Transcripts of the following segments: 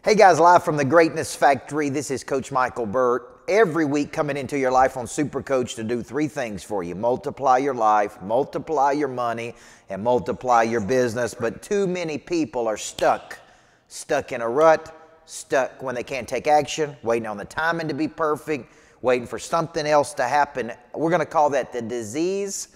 Hey guys, live from the Greatness Factory, this is Coach Michael BURT. Every week coming into your life on Super Coach to do three things for you. Multiply your life, multiply your money, and multiply your business. But too many people are stuck in a rut, stuck when they can't take action, waiting on the timing to be perfect, waiting for something else to happen. We're going to call that the dis-ease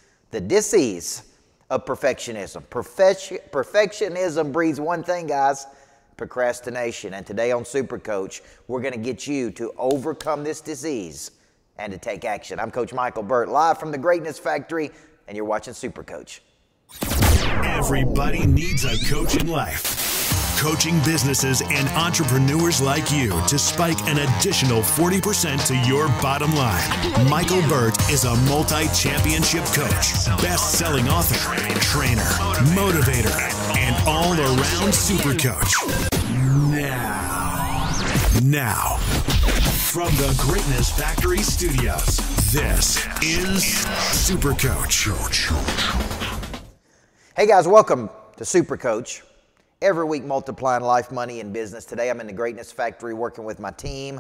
of perfectionism. Perfectionism breeds one thing, guys: procrastination. And today on Super Coach, we're going to get you to overcome this disease and to take action. I'm Coach Michael BURT, live from the Greatness Factory, and you're watching Super Coach. Everybody needs a coach in life. Coaching businesses and entrepreneurs like you to spike an additional 40% to your bottom line. Michael BURT is a multi-championship coach, best-selling author, trainer, motivator, and all-around super coach. Now, from the Greatness Factory Studios, this is Super Coach. Hey guys, welcome to Super Coach. Every week multiplying life, money, and business. Today I'm in the Greatness Factory working with my team.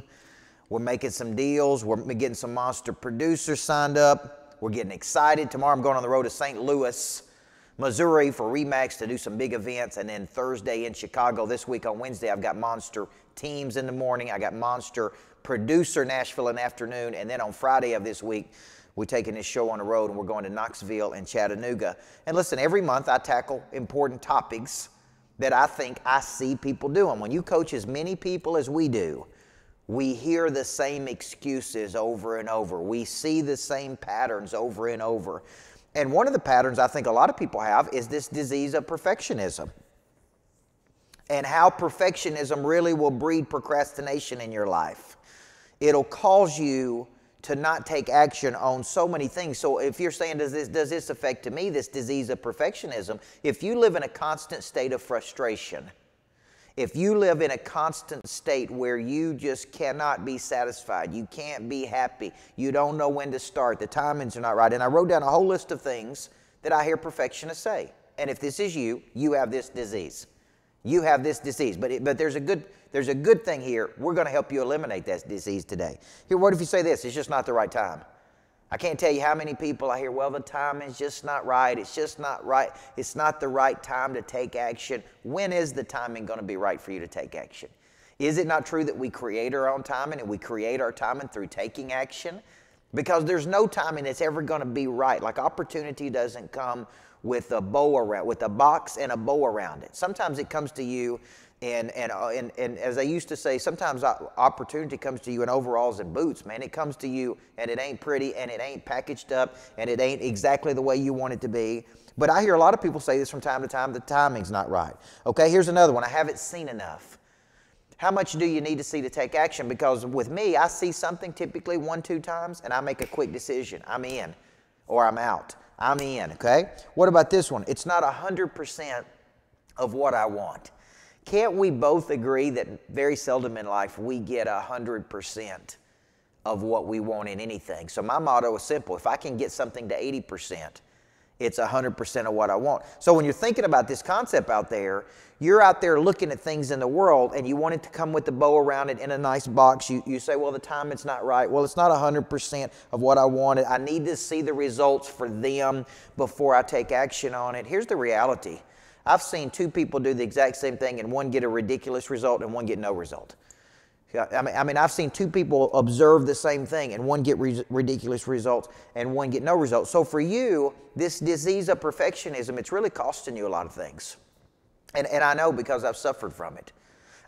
We're making some deals. We're getting some monster producers signed up. We're getting excited. Tomorrow I'm going on the road to St. Louis, Missouri for RE/MAX to do some big events. And then Thursday in Chicago. This week on Wednesday I've got monster teams in the morning. I got monster producer Nashville in the afternoon. And then on Friday of this week, we're taking this show on the road and we're going to Knoxville and Chattanooga. And listen, every month I tackle important topics that I think I see people doing. When you coach as many people as we do, we hear the same excuses over and over. We see the same patterns over and over. And one of the patterns I think a lot of people have is this disease of perfectionism, and how perfectionism really will breed procrastination in your life. It'll cause you to not take action on so many things. So if you're saying, does this affect me, this disease of perfectionism? If you live in a constant state of frustration, if you live in a constant state where you just cannot be satisfied, you can't be happy, you don't know when to start, the timings are not right. And I wrote down a whole list of things that I hear perfectionists say. And if this is you, you have this disease. You have this disease, but there's a good thing here. We're going to help you eliminate that disease today. Here, what if you say this? It's just not the right time. I can't tell you how many people I hear, well, the time is just not right. It's just not right. It's not the right time to take action. When is the timing going to be right for you to take action? Is it not true that we create our own timing, and we create our timing through taking action? Because there's no timing that's ever going to be right. Like, opportunity doesn't come with a bow around, with a box and a bow around it. Sometimes it comes to you and as I used to say, sometimes opportunity comes to you in overalls and boots, man. It comes to you and it ain't pretty and it ain't packaged up and it ain't exactly the way you want it to be. But I hear a lot of people say this from time to time: the timing's not right. Okay, here's another one: I haven't seen enough. How much do you need to see to take action? Because with me, I see something typically 1-2 times and I make a quick decision. I'm in or I'm out. I'm in, okay? What about this one? It's not 100% of what I want. Can't we both agree that very seldom in life we get 100% of what we want in anything? So my motto is simple: if I can get something to 80%, it's 100% of what I want. So when you're thinking about this concept out there, you're out there looking at things in the world and you want it to come with the bow around it in a nice box. You say, well, the timing's not right. Well, it's not 100% of what I wanted. I need to see the results for them before I take action on it. Here's the reality. I've seen two people do the exact same thing and one get a ridiculous result and one get no result. I mean, I've seen two people observe the same thing and one get ridiculous results and one get no results. So for you, this disease of perfectionism, it's really costing you a lot of things. And I know, because I've suffered from it.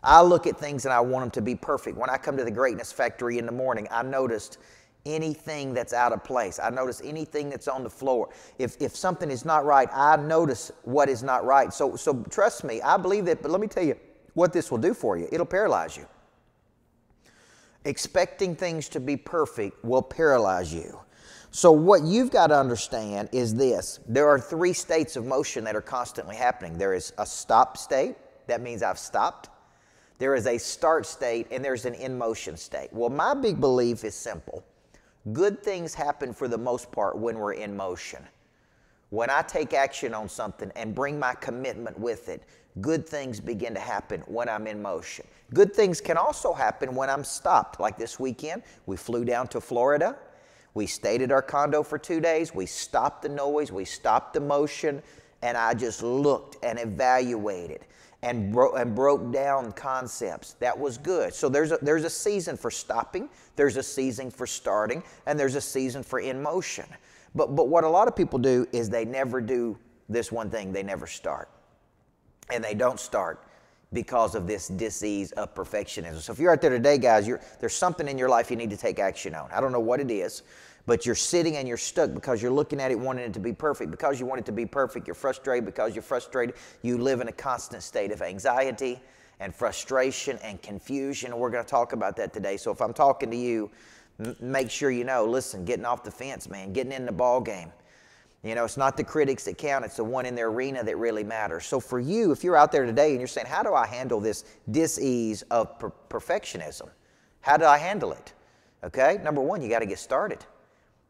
I look at things and I want them to be perfect. When I come to the Greatness Factory in the morning, I noticed anything that's out of place. I notice anything that's on the floor. If something is not right, I notice what is not right. So trust me, I believe that, but let me tell you what this will do for you. It'll paralyze you. Expecting things to be perfect will paralyze you. So what you've got to understand is this: there are 3 states of motion that are constantly happening. There is a stop state. That means I've stopped. There is a start state, and there's an in motion state. Well, my big belief is simple. Good things happen for the most part when we're in motion. When I take action on something and bring my commitment with it, good things begin to happen when I'm in motion. Good things can also happen when I'm stopped. Like this weekend, we flew down to Florida. We stayed at our condo for 2 days. We stopped the noise. We stopped the motion. And I just looked and evaluated and broke down concepts. That was good. So there's a season for stopping. There's a season for starting. And there's a season for in motion. But what a lot of people do is they never do this one thing. They never start. And they don't start because of this dis-ease of perfectionism. So if you're out there today, guys, there's something in your life you need to take action on. I don't know what it is, but you're sitting and you're stuck because you're looking at it wanting it to be perfect. Because you want it to be perfect, you're frustrated. Because you're frustrated, you live in a constant state of anxiety and frustration and confusion. And we're going to talk about that today. So if I'm talking to you, make sure you know, listen, getting off the fence, man, getting in the ball game. You know, it's not the critics that count, it's the one in the arena that really matters. So for you, if you're out there today and you're saying, how do I handle this dis-ease of perfectionism? How do I handle it? Okay, number one, you got to get started.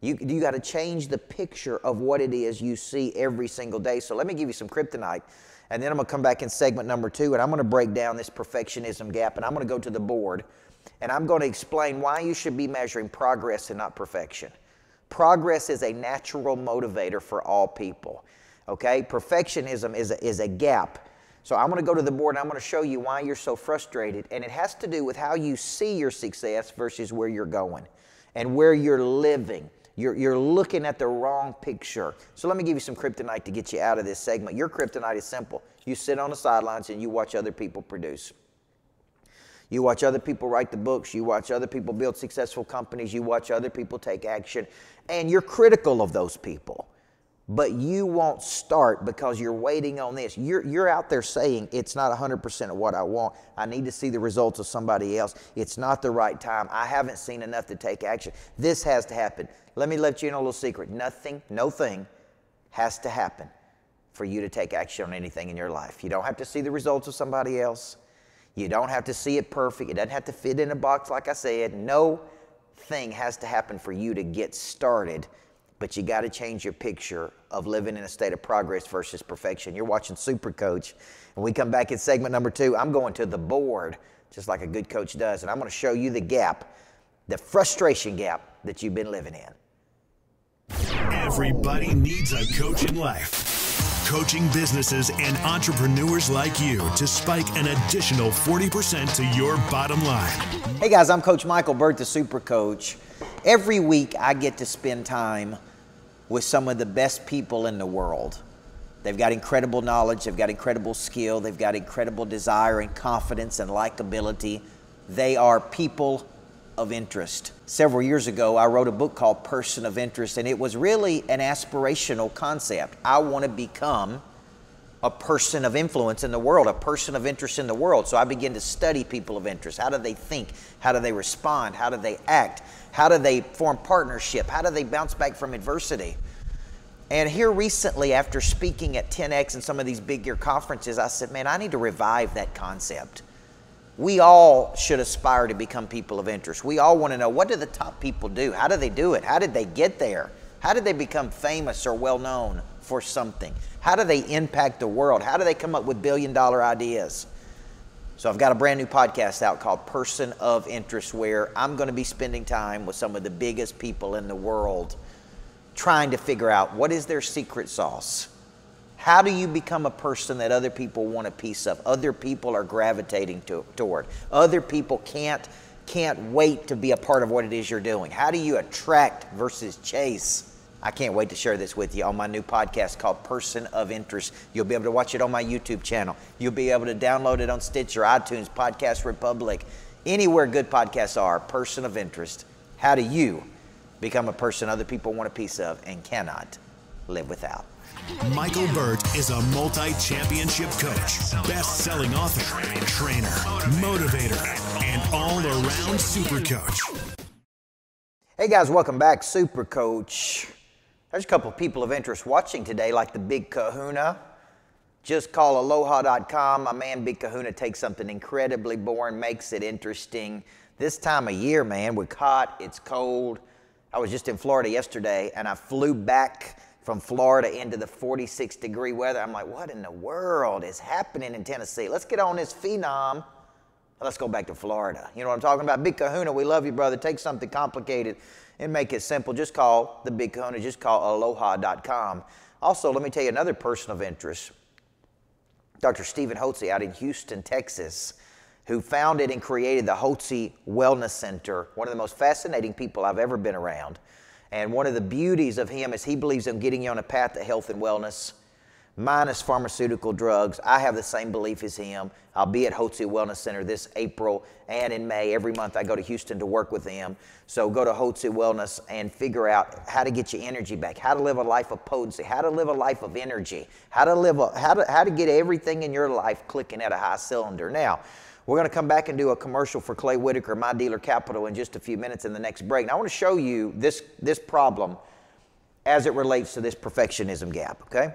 You got to change the picture of what it is you see every single day. So let me give you some kryptonite, and then I'm going to come back in segment number 2, and I'm going to break down this perfectionism gap, and I'm going to go to the board, and I'm going to explain why you should be measuring progress and not perfection. Progress is a natural motivator for all people, okay? Perfectionism is a gap. So I'm going to go to the board and I'm going to show you why you're so frustrated, and it has to do with how you see your success versus where you're going and where you're living. You're looking at the wrong picture. So let me give you some kryptonite to get you out of this segment. Your kryptonite is simple. You sit on the sidelines and you watch other people produce. You watch other people write the books. You watch other people build successful companies. You watch other people take action. And you're critical of those people. But you won't start because you're waiting on this. You're out there saying, it's not 100% of what I want. I need to see the results of somebody else. It's not the right time. I haven't seen enough to take action. This has to happen. Let me let you in a little secret. Nothing, no thing has to happen for you to take action on anything in your life. You don't have to see the results of somebody else. You don't have to see it perfect. It doesn't have to fit in a box like I said. No thing has to happen for you to get started, but you got to change your picture of living in a state of progress versus perfection. You're watching Super Coach. When we come back in segment number 2, I'm going to the board, just like a good coach does, and I'm going to show you the gap, the frustration gap that you've been living in. Everybody needs a coach in life. Coaching businesses and entrepreneurs like you to spike an additional 40% to your bottom line. Hey guys, I'm Coach Michael Burt, the Super Coach. Every week I get to spend time with some of the best people in the world. They've got incredible knowledge, they've got incredible skill, they've got incredible desire and confidence and likability. They are people of interest. Several years ago, I wrote a book called Person of Interest, and it was really an aspirational concept. I want to become a person of influence in the world, a person of interest in the world. So I began to study people of interest. How do they think? How do they respond? How do they act? How do they form partnership? How do they bounce back from adversity? And here recently, after speaking at 10X and some of these big year conferences, I said, man, I need to revive that concept. We all should aspire to become people of interest. We all want to know, what do the top people do? How do they do it? How did they get there? How did they become famous or well known for something? How do they impact the world? How do they come up with billion-dollar ideas? So I've got a brand new podcast out called Person of Interest, where I'm going to be spending time with some of the biggest people in the world trying to figure out, what is their secret sauce? How do you become a person that other people want a piece of? Other people are gravitating toward. Other people can't wait to be a part of what it is you're doing. How do you attract versus chase? I can't wait to share this with you on my new podcast called Person of Interest. You'll be able to watch it on my YouTube channel. You'll be able to download it on Stitcher, iTunes, Podcast Republic, anywhere good podcasts are. Person of Interest. How do you become a person other people want a piece of and cannot live without? Michael Burt is a multi-championship coach, best-selling author, trainer, motivator, and all-around super coach. Hey guys, welcome back, Super Coach. There's a couple of people of interest watching today, like the Big Kahuna. Just call aloha.com. My man Big Kahuna takes something incredibly boring, makes it interesting. This time of year, man, we're hot, it's cold. I was just in Florida yesterday, and I flew back from Florida into the 46-degree weather. I'm like, what in the world is happening in Tennessee? Let's get on this phenom. Let's go back to Florida. You know what I'm talking about? Big Kahuna, we love you, brother. Take something complicated and make it simple. Just call the Big Kahuna. Just call aloha.com. Also, let me tell you another person of interest. Dr. Stephen Hotze out in Houston, Texas, who founded and created the Hotze Wellness Center, one of the most fascinating people I've ever been around. And one of the beauties of him is he believes in getting you on a path to health and wellness, minus pharmaceutical drugs. I have the same belief as him. I'll be at Hotze Wellness Center this April and in May. Every month I go to Houston to work with him. So go to Hotze Wellness and figure out how to get your energy back, how to live a life of potency, how to live a life of energy, how to get everything in your life clicking at a high cylinder. Now, we're going to come back and do a commercial for Clay Whitaker, My Dealer Capital, in just a few minutes in the next break. Now, I want to show you this problem as it relates to this perfectionism gap, okay?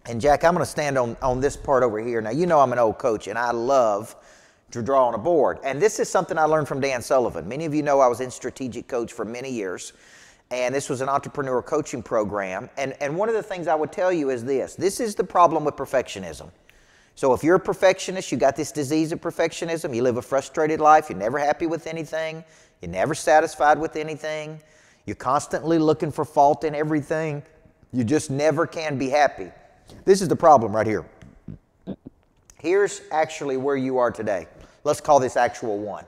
And Jack, I'm going to stand on this part over here. Now, you know I'm an old coach, and I love to draw on a board. And this is something I learned from Dan Sullivan. Many of you know I was in strategic coach for many years, and this was an entrepreneur coaching program. And one of the things I would tell you is this. This is the problem with perfectionism. So if you're a perfectionist, you got this disease of perfectionism, you live a frustrated life, you're never happy with anything, you're never satisfied with anything, you're constantly looking for fault in everything, you just never can be happy. This is the problem right here. Here's actually where you are today. Let's call this actual one.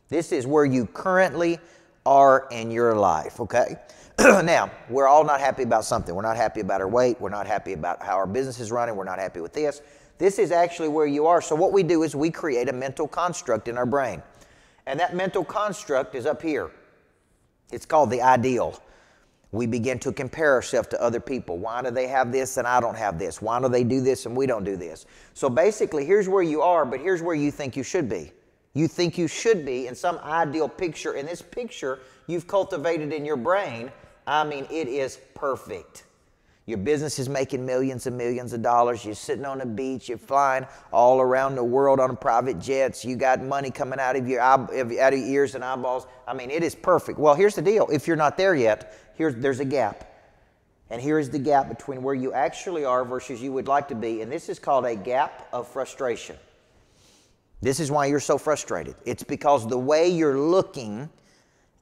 This is where you currently are in your life, okay? Now, we're all not happy about something. We're not happy about our weight. We're not happy about how our business is running. We're not happy with this. This is actually where you are. So what we do is we create a mental construct in our brain. And that mental construct is up here. It's called the ideal. We begin to compare ourselves to other people. Why do they have this and I don't have this? Why do they do this and we don't do this? So basically, here's where you are, but here's where you think you should be. You think you should be in some ideal picture. And this picture you've cultivated in your brain, I mean, it is perfect. Your business is making millions and millions of dollars. You're sitting on the beach. You're flying all around the world on private jets. You got money coming out of your ears and eyeballs. I mean, it is perfect. Well, here's the deal. If you're not there yet, there's a gap. And here is the gap between where you actually are versus you would like to be. And this is called a gap of frustration. This is why you're so frustrated. It's because the way you're looking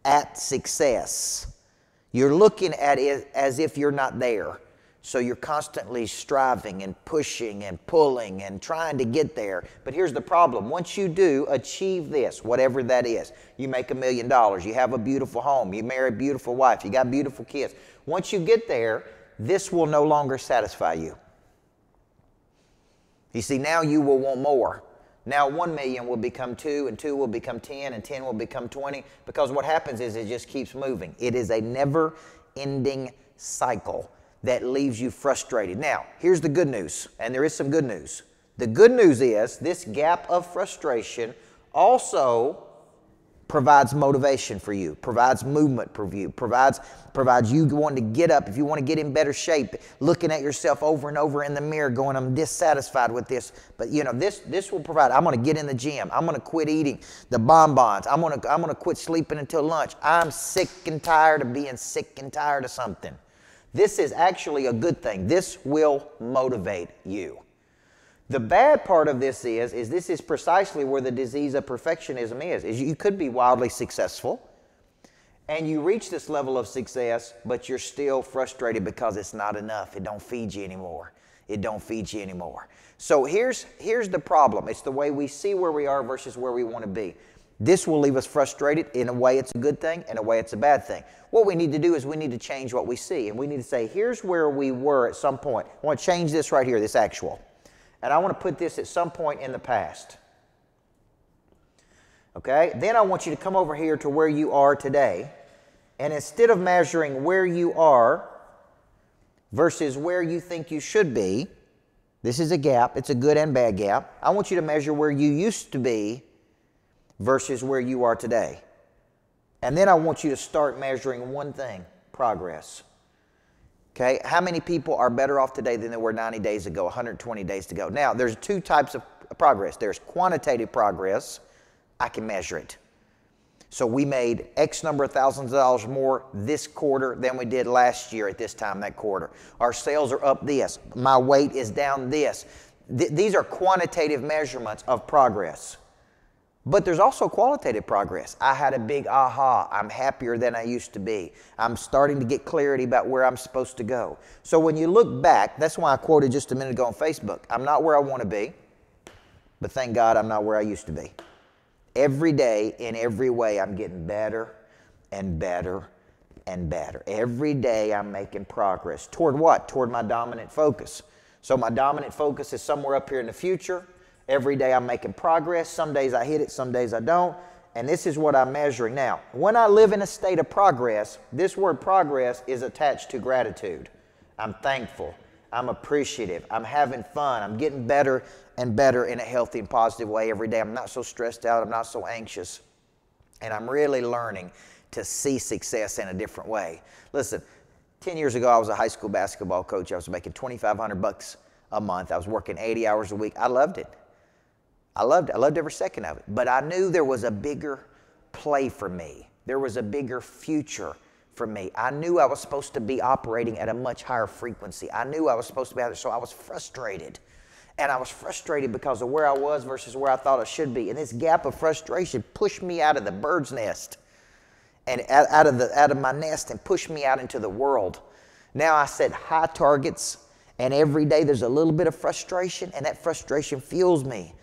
at success, you're looking at it as if you're not there. So you're constantly striving and pushing and pulling and trying to get there. But here's the problem. Once you do achieve this, whatever that is, you make $1 million, you have a beautiful home, you marry a beautiful wife, you got beautiful kids. Once you get there, this will no longer satisfy you. You see, now you will want more. Now 1 million will become 2, and 2 will become 10, and 10 will become 20, because what happens is it just keeps moving. It is a never-ending cycle that leaves you frustrated. Now, here's the good news, and there is some good news. The good news is this gap of frustration also provides motivation for you, provides movement for you, provides you wanting to get up. If you want to get in better shape, looking at yourself over and over in the mirror going, I'm dissatisfied with this. But you know, this will provide, I'm going to get in the gym. I'm going to quit eating the bonbons. I'm going to quit sleeping until lunch. I'm sick and tired of being sick and tired of something. This is actually a good thing. This will motivate you. The bad part of this is this is precisely where the disease of perfectionism is you could be wildly successful and you reach this level of success, but you're still frustrated because it's not enough. It don't feed you anymore. It don't feed you anymore. So here's the problem. It's the way we see where we are versus where we want to be. This will leave us frustrated. In a way, it's a good thing. In a way, it's a bad thing. What we need to do is we need to change what we see. And we need to say, here's where we were at some point. I want to change this right here, this actual. And I want to put this at some point in the past. Okay? Then I want you to come over here to where you are today. And instead of measuring where you are versus where you think you should be, this is a gap. It's a good and bad gap. I want you to measure where you used to be versus where you are today. And then I want you to start measuring one thing, progress. Okay, how many people are better off today than they were 90 days ago, 120 days ago? Now, there's two types of progress. There's quantitative progress. I can measure it. So we made X number of thousands of dollars more this quarter than we did last year at this time that quarter. Our sales are up this. My weight is down this. These are quantitative measurements of progress. But there's also qualitative progress. I had a big aha. I'm happier than I used to be. I'm starting to get clarity about where I'm supposed to go. So when you look back, that's why I quoted just a minute ago on Facebook. I'm not where I want to be, but thank God I'm not where I used to be. Every day, in every way, I'm getting better and better and better. Every day I'm making progress. Toward what? Toward my dominant focus. So my dominant focus is somewhere up here in the future. Every day I'm making progress. Some days I hit it, some days I don't. And this is what I'm measuring. Now, when I live in a state of progress, this word progress is attached to gratitude. I'm thankful. I'm appreciative. I'm having fun. I'm getting better and better in a healthy and positive way every day. I'm not so stressed out. I'm not so anxious. And I'm really learning to see success in a different way. Listen, 10 years ago, I was a high school basketball coach. I was making $2,500 a month. I was working 80 hours a week. I loved it. I loved it. I loved every second of it. But I knew there was a bigger play for me. There was a bigger future for me. I knew I was supposed to be operating at a much higher frequency. I knew I was supposed to be out there, so I was frustrated. And I was frustrated because of where I was versus where I thought I should be. And this gap of frustration pushed me out of the bird's nest and out of my nest and pushed me out into the world. Now I set high targets, and every day there's a little bit of frustration, and that frustration fuels me.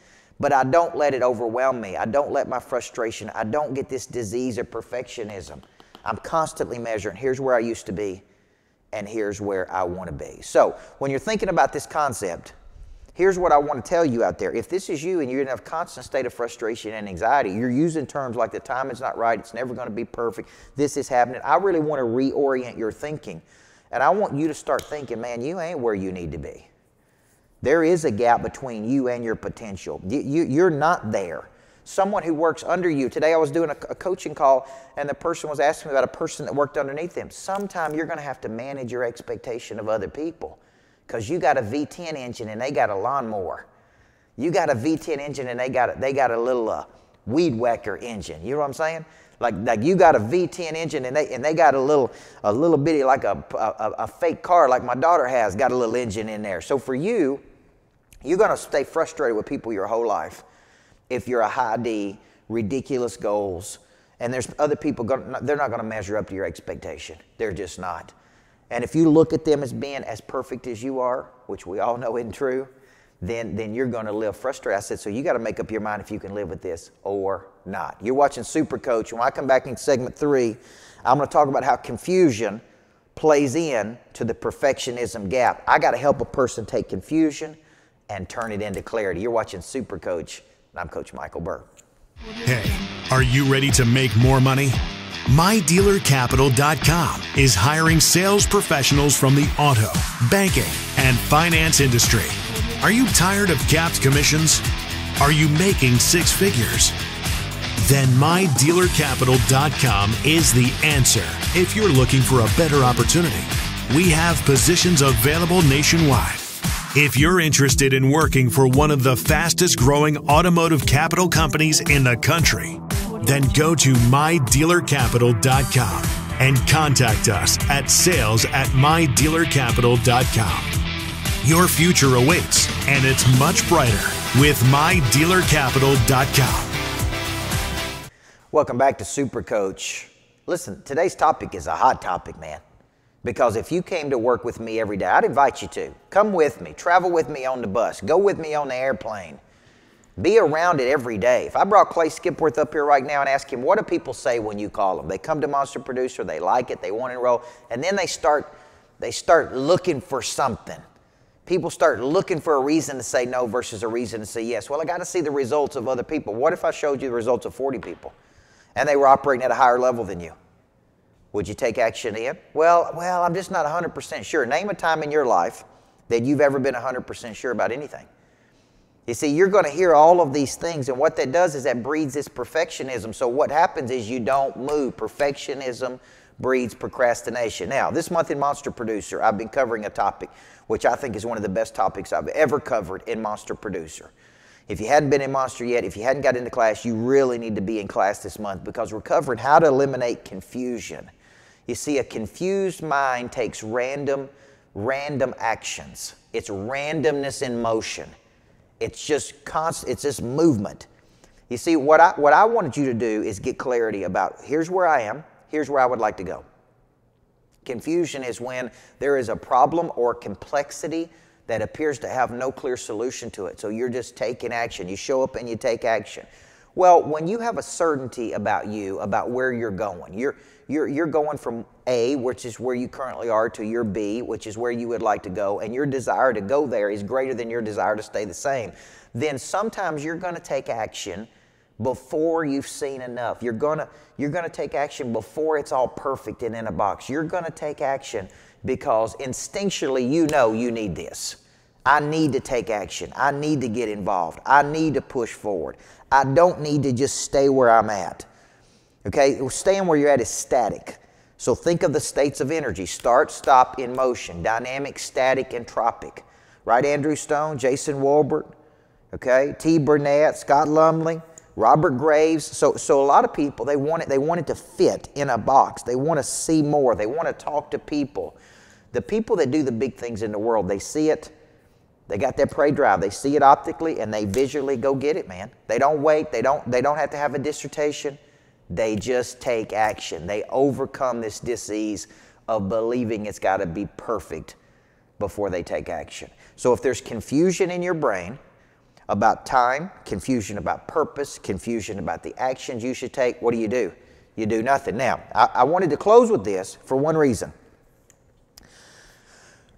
But I don't let it overwhelm me. I don't let my frustration, I don't get this disease of perfectionism. I'm constantly measuring, here's where I used to be, and here's where I want to be. So when you're thinking about this concept, here's what I want to tell you out there. If this is you and you're in a constant state of frustration and anxiety, you're using terms like the time is not right, it's never going to be perfect, this is happening, I really want to reorient your thinking. And I want you to start thinking, man, you ain't where you need to be. There is a gap between you and your potential. You're not there. Someone who works under you. Today I was doing a coaching call, and the person was asking me about a person that worked underneath them. Sometime you're going to have to manage your expectation of other people because you got a V10 engine and they got a lawnmower. You got a V10 engine and they got a little weed whacker engine. You know what I'm saying? Like you got a V10 engine and they got a little bitty, like a fake car like my daughter has, got a little engine in there. So for you, you're going to stay frustrated with people your whole life if you're a high D, ridiculous goals, and there's other people, they're not going to measure up to your expectation. They're just not. And if you look at them as being as perfect as you are, which we all know isn't true, then you're going to live frustrated. I said, so you got to make up your mind if you can live with this or not. You're watching Super Coach. When I come back in segment 3, I'm going to talk about how confusion plays in to the perfectionism gap. I got to help a person take confusion and turn it into clarity. You're watching Super Coach, and I'm Coach Michael Burt. Hey, are you ready to make more money? MyDealerCapital.com is hiring sales professionals from the auto, banking, and finance industry. Are you tired of capped commissions? Are you making six figures? Then MyDealerCapital.com is the answer if you're looking for a better opportunity. We have positions available nationwide. If you're interested in working for one of the fastest growing automotive capital companies in the country, then go to MyDealerCapital.com and contact us at sales@MyDealerCapital.com. Your future awaits, and it's much brighter with MyDealerCapital.com. Welcome back to Super Coach. Listen, today's topic is a hot topic, man. Because if you came to work with me every day, I'd invite you to. Come with me. Travel with me on the bus. Go with me on the airplane. Be around it every day. If I brought Clay Skipworth up here right now and asked him, what do people say when you call them? They come to Monster Producer, they like it, they want to enroll, and then they start looking for something. People start looking for a reason to say no versus a reason to say yes. Well, I got to see the results of other people. What if I showed you the results of 40 people and they were operating at a higher level than you? Would you take action in? Well, I'm just not 100% sure. Name a time in your life that you've ever been 100% sure about anything. You see, you're going to hear all of these things, and what that does is that breeds this perfectionism. So what happens is you don't move. Perfectionism breeds procrastination. Now, this month in Monster Producer, I've been covering a topic which I think is one of the best topics I've ever covered in Monster Producer. If you hadn't been in Monster yet, if you hadn't got into class, you really need to be in class this month because we're covering how to eliminate confusion. You see, a confused mind takes random actions. It's randomness in motion. It's just constant, it's just movement. You see, what I wanted you to do is get clarity about, here's where I am, here's where I would like to go. Confusion is when there is a problem or complexity that appears to have no clear solution to it. So you're just taking action. You show up and you take action. Well, when you have a certainty about you, about where you're going, you're going from A, which is where you currently are, to your B, which is where you would like to go, and your desire to go there is greater than your desire to stay the same, then sometimes you're going to take action before you've seen enough. You're going to take action before it's all perfect and in a box. You're going to take action because instinctually you know you need this. I need to take action. I need to get involved. I need to push forward. I don't need to just stay where I'm at. Okay, staying where you're at is static. So think of the states of energy: start, stop, in motion, dynamic, static, entropic. Right, Andrew Stone, Jason Wolbert, okay, T. Burnett, Scott Lumley, Robert Graves. So a lot of people, they want it to fit in a box. They want to see more. They want to talk to people. The people that do the big things in the world, they see it. They got that prey drive. They see it optically and they visually go get it, man. They don't wait. They don't have to have a dissertation. They just take action. They overcome this disease of believing it's got to be perfect before they take action. So if there's confusion in your brain about time, confusion about purpose, confusion about the actions you should take, what do? You do nothing. Now, I wanted to close with this for one reason.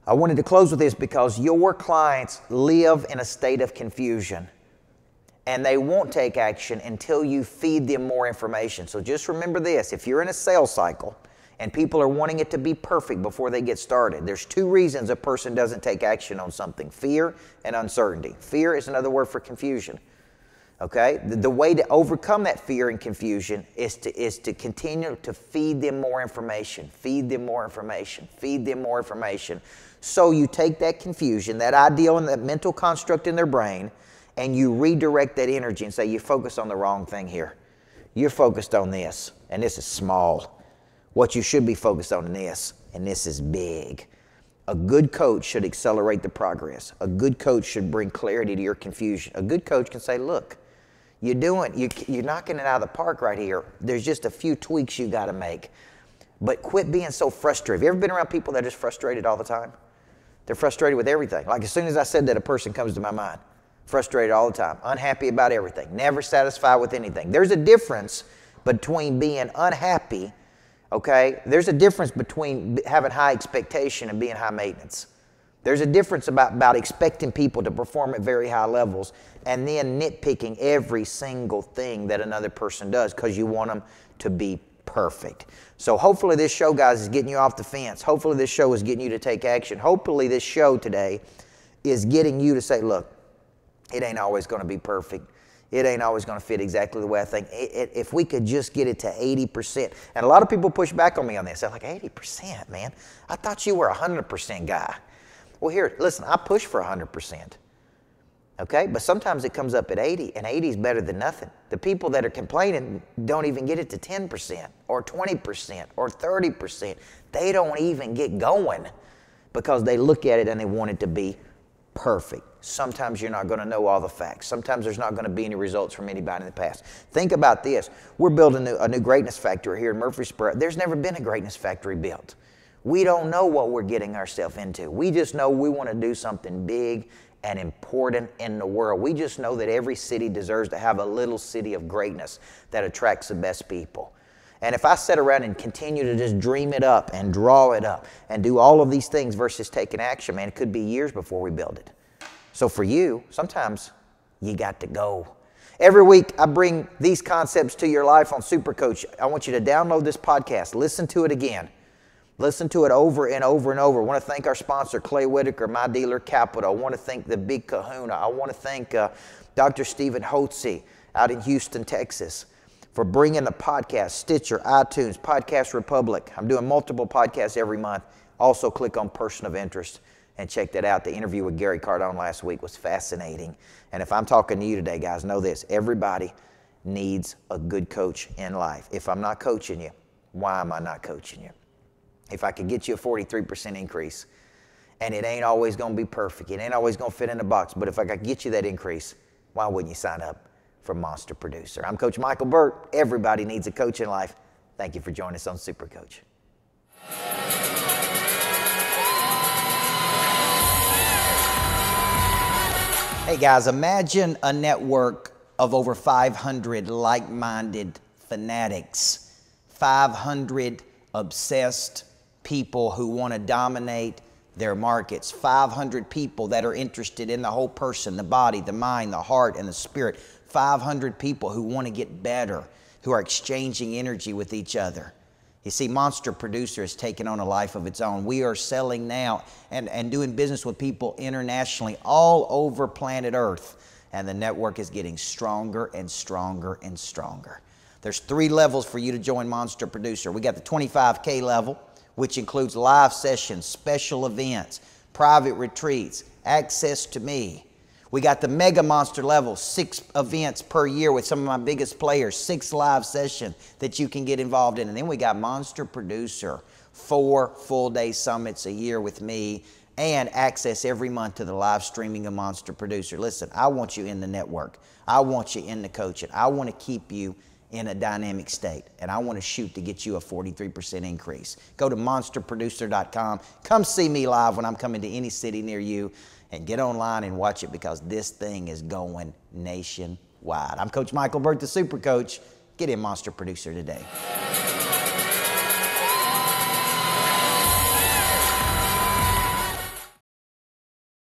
I wanted to close with this because your clients live in a state of confusion and they won't take action until you feed them more information. So just remember this: if you're in a sales cycle and people are wanting it to be perfect before they get started, there's two reasons a person doesn't take action on something: fear and uncertainty. Fear is another word for confusion. Okay? The way to overcome that fear and confusion is to continue to feed them more information, feed them more information, feed them more information. So you take that confusion, that ideal and that mental construct in their brain, and you redirect that energy and say, you focus on the wrong thing here. You're focused on this, and this is small. What you should be focused on is this, and this is big. A good coach should accelerate the progress. A good coach should bring clarity to your confusion. A good coach can say, look, you're knocking it out of the park right here. There's just a few tweaks you got to make. But quit being so frustrated. Have you ever been around people that are just frustrated all the time? They're frustrated with everything. Like as soon as I said that, a person comes to my mind. Frustrated all the time. Unhappy about everything. Never satisfied with anything. There's a difference between being unhappy, okay? There's a difference between having high expectation and being high maintenance. There's a difference about expecting people to perform at very high levels and then nitpicking every single thing that another person does because you want them to be perfect. So hopefully this show, guys, is getting you off the fence. Hopefully this show is getting you to take action. Hopefully this show today is getting you to say, look, it ain't always going to be perfect. It ain't always going to fit exactly the way I think. If we could just get it to 80%. And a lot of people push back on me on this. They're like, 80%, man. I thought you were a 100% guy. Well, here, listen, I push for 100%. Okay? But sometimes it comes up at 80, and 80 is better than nothing. The people that are complaining don't even get it to 10% or 20% or 30%. They don't even get going because they look at it and they want it to be perfect. Sometimes you're not going to know all the facts. Sometimes there's not going to be any results from anybody in the past. Think about this. We're building a new greatness factory here in Murfreesboro. There's never been a greatness factory built. We don't know what we're getting ourselves into. We just know we want to do something big and important in the world. We just know that every city deserves to have a little city of greatness that attracts the best people. And if I sit around and continue to just dream it up and draw it up and do all of these things versus taking action, man, it could be years before we build it. So for you, sometimes you got to go. Every week I bring these concepts to your life on Super Coach. I want you to download this podcast. Listen to it again. Listen to it over and over and over. I want to thank our sponsor, Clay Whitaker, My Dealer Capital. I want to thank the Big Kahuna. I want to thank Dr. Stephen Hotze out in Houston, Texas, for bringing the podcast, Stitcher, iTunes, Podcast Republic. I'm doing multiple podcasts every month. Also click on Person of Interest and check that out. The interview with Gary Cardone last week was fascinating. And if I'm talking to you today, guys, know this. Everybody needs a good coach in life. If I'm not coaching you, why am I not coaching you? If I could get you a 43% increase, and it ain't always going to be perfect, it ain't always going to fit in the box, but if I could get you that increase, why wouldn't you sign up for Monster Producer? I'm Coach Michael Burt. Everybody needs a coach in life. Thank you for joining us on Super Coach. Hey guys, imagine a network of over 500 like-minded fanatics, 500 obsessed people who want to dominate their markets, 500 people that are interested in the whole person, the body, the mind, the heart, and the spirit, 500 people who want to get better, who are exchanging energy with each other. You see, Monster Producer has taken on a life of its own. We are selling now and doing business with people internationally all over planet Earth. And the network is getting stronger and stronger and stronger. There's 3 levels for you to join Monster Producer. We got the 25K level, which includes live sessions, special events, private retreats, access to me. We got the Mega Monster level, 6 events per year with some of my biggest players, 6 live sessions that you can get involved in. And then we got Monster Producer, 4 full-day summits a year with me, and access every month to the live streaming of Monster Producer. Listen, I want you in the network. I want you in the coaching. I want to keep you in a dynamic state, and I want to shoot to get you a 43% increase. Go to monsterproducer.com. Come see me live when I'm coming to any city near you, and get online and watch it, because this thing is going nationwide. I'm Coach Michael Burt, the Super Coach. Get in Monster Producer today.